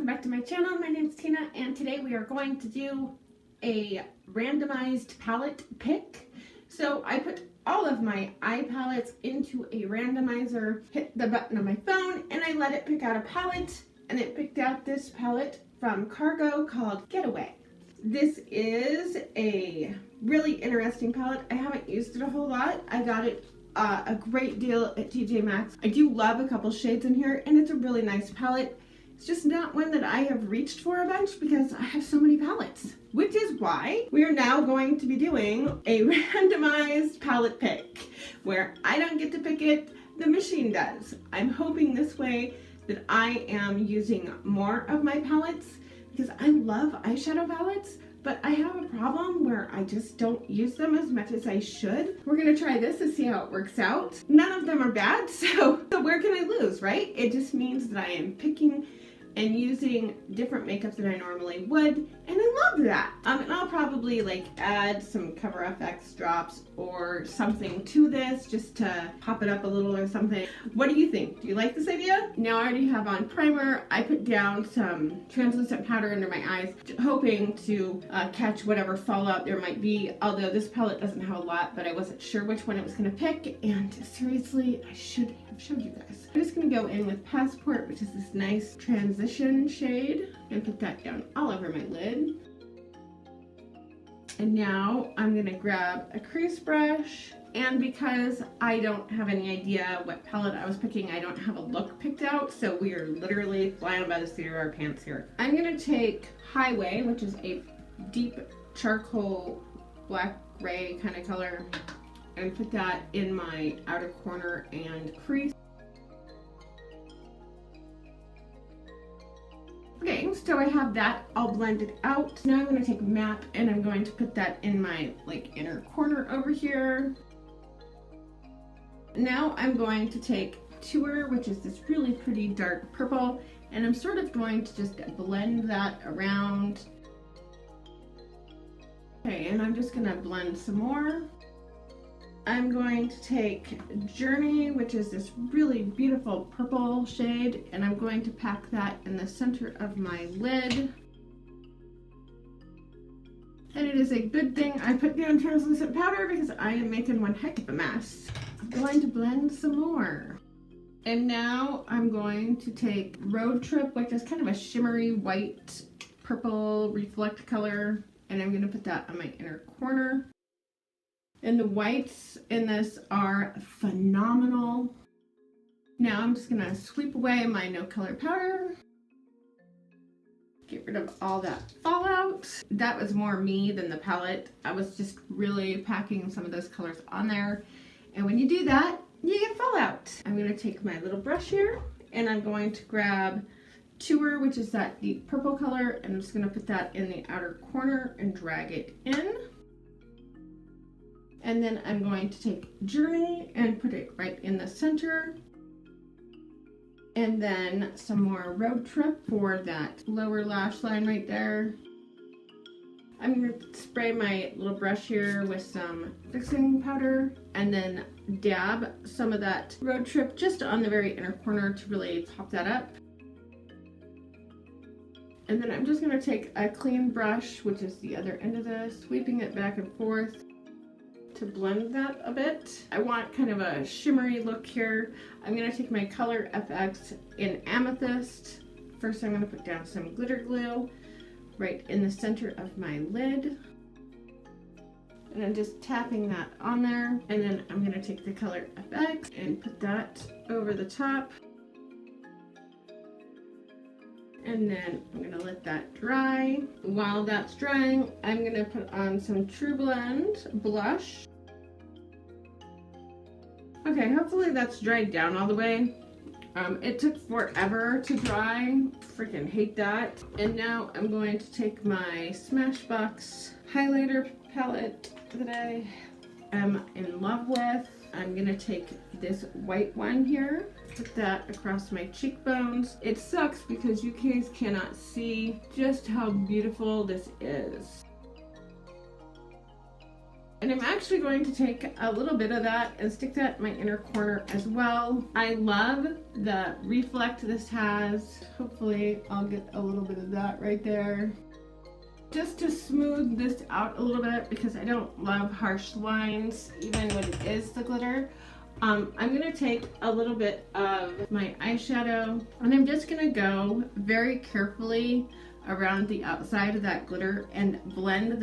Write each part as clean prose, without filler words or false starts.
welcome back to my channel. My name is Tina and today we are going to do a randomized palette pick. So I put all of my eye palettes into a randomizer, hit the button on my phone, and I let it pick out a palette, and it picked out this palette from Cargo called Getaway. This is a really interesting palette. I haven't used it a whole lot. I got it a great deal at TJ Maxx. I do love a couple shades in here, and it's a really nice palette. It's just not one that I have reached for a bunch because I have so many palettes, which is why we are now going to be doing a randomized palette pick where I don't get to pick it, the machine does. I'm hoping this way that I am using more of my palettes because I love eyeshadow palettes, but I have a problem where I just don't use them as much as I should. We're gonna try this to see how it works out. None of them are bad, so where can I lose, right? It just means that I am picking and using different makeup than I normally would, and I love that. And I'll probably like add some Cover FX drops or something to this just to pop it up a little or something. What do you think? Do you like this idea? Now I already have on primer. I put down some translucent powder under my eyes, hoping to catch whatever fallout there might be, although this palette doesn't have a lot, but I wasn't sure which one it was gonna pick, and seriously, I should have showed you guys. I'm just gonna go in with Passport, which is this nice transition shade, and put that down all over my lid. And now I'm gonna grab a crease brush, and because I don't have any idea what palette I was picking, I don't have a look picked out, so we are literally flying by the seat of our pants here. I'm gonna take Highway, which is a deep charcoal black gray kind of color, and put that in my outer corner and crease. Okay, so I have that all blended out. Now I'm going to take Map and I'm going to put that in my like inner corner over here. Now I'm going to take Tour, which is this really pretty dark purple, and I'm sort of going to just blend that around. Okay, and I'm just going to blend some more. I'm going to take Journey, which is this really beautiful purple shade, and I'm going to pack that in the center of my lid. And it is a good thing I put down translucent powder because I am making one heck of a mess. I'm going to blend some more. And now I'm going to take Road Trip, which is kind of a shimmery white purple reflect color, and I'm going to put that on my inner corner. And the whites in this are phenomenal. Now I'm just gonna sweep away my no color powder. Get rid of all that fallout. That was more me than the palette. I was just really packing some of those colors on there. And when you do that, you get fallout. I'm gonna take my little brush here and I'm going to grab Tour, which is that deep purple color, and I'm just gonna put that in the outer corner and drag it in. And then I'm going to take Journey and put it right in the center. And then some more Road Trip for that lower lash line right there. I'm going to spray my little brush here with some fixing powder and then dab some of that Road Trip just on the very inner corner to really pop that up. And then I'm just going to take a clean brush, which is the other end of this, sweeping it back and forth to blend that a bit. I want kind of a shimmery look here. I'm gonna take my Color FX in Amethyst. First I'm gonna put down some glitter glue right in the center of my lid. And I'm just tapping that on there. And then I'm gonna take the Color FX and put that over the top. And then I'm gonna let that dry. While that's drying, I'm gonna put on some True Blend blush. Okay, hopefully that's dried down all the way. It took forever to dry. Freaking hate that. And now I'm going to take my Smashbox highlighter palette that I am in love with. I'm gonna take this white one here, put that across my cheekbones. It sucks because you guys cannot see just how beautiful this is. And I'm actually going to take a little bit of that and stick that in my inner corner as well. I love the reflect this has. Hopefully I'll get a little bit of that right there. Just to smooth this out a little bit, because I don't love harsh lines, even when it is the glitter. I'm gonna take a little bit of my eyeshadow, and I'm just gonna go very carefully around the outside of that glitter and blend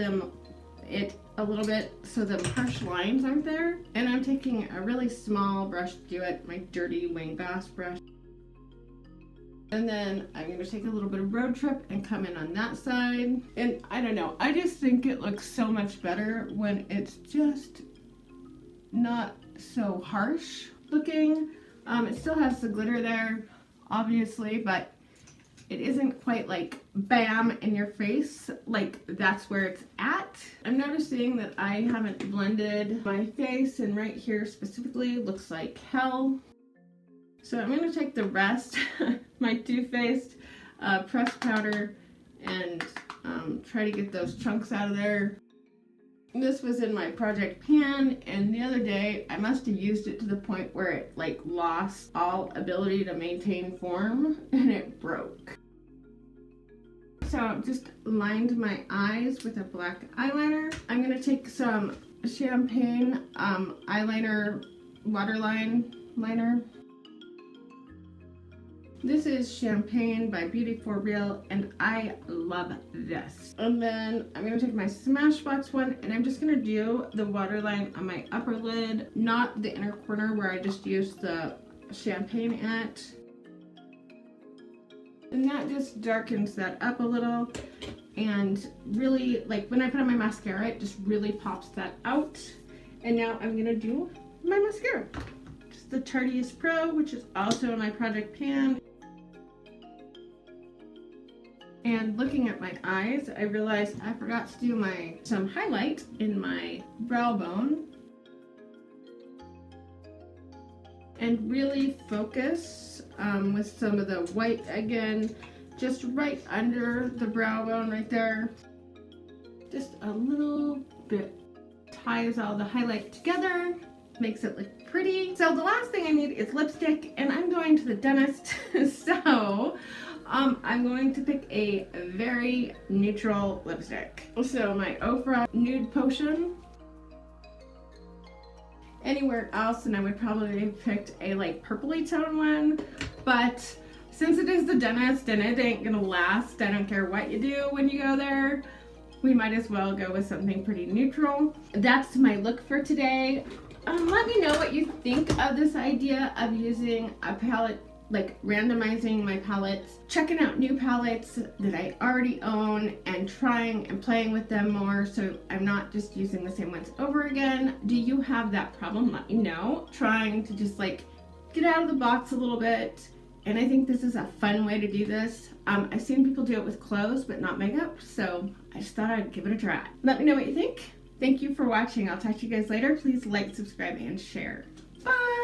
it a little bit so the harsh lines aren't there. And I'm taking a really small brush to do it, my dirty Wayne Goss brush. And then I'm going to take a little bit of Road Trip and come in on that side. And I don't know, I just think it looks so much better when it's just not so harsh looking. It still has the glitter there, obviously, but it isn't quite like bam in your face, like that's where it's at. I'm noticing that I haven't blended my face, and right here specifically looks like hell. So I'm going to take the rest, my Too Faced pressed powder, and try to get those chunks out of there. This was in my project pan, and the other day I must have used it to the point where it like lost all ability to maintain form and it broke. So I've just lined my eyes with a black eyeliner. I'm going to take some champagne eyeliner waterline liner. This is Champagne by Beauty for Real, and I love this. And then I'm going to take my Smashbox one, and I'm just going to do the waterline on my upper lid, not the inner corner where I just used the champagne in it. And that just darkens that up a little, and really, like when I put on my mascara, it just really pops that out. And now I'm going to do my mascara. Just the Tarteist Pro, which is also in my project pan. And looking at my eyes, I realized I forgot to do some highlight in my brow bone. And really focus with some of the white again, just right under the brow bone right there. Just a little bit ties all the highlight together, makes it look pretty. So the last thing I need is lipstick, and I'm going to the dentist, so I'm going to pick a very neutral lipstick. So my Ofra Nude Potion. Anywhere else, and I would probably have picked a like purpley tone one, but since it is the dentist and it ain't gonna last, I don't care what you do when you go there, we might as well go with something pretty neutral. That's my look for today. Let me know what you think of this idea of using a palette, like randomizing my palettes, checking out new palettes that I already own and trying and playing with them more so I'm not just using the same ones over again. Do you have that problem? Let me know. Trying to just like get out of the box a little bit, and I think this is a fun way to do this. I've seen people do it with clothes but not makeup, so I just thought I'd give it a try. Let me know what you think. Thank you for watching. I'll talk to you guys later. Please like, subscribe, and share. Bye!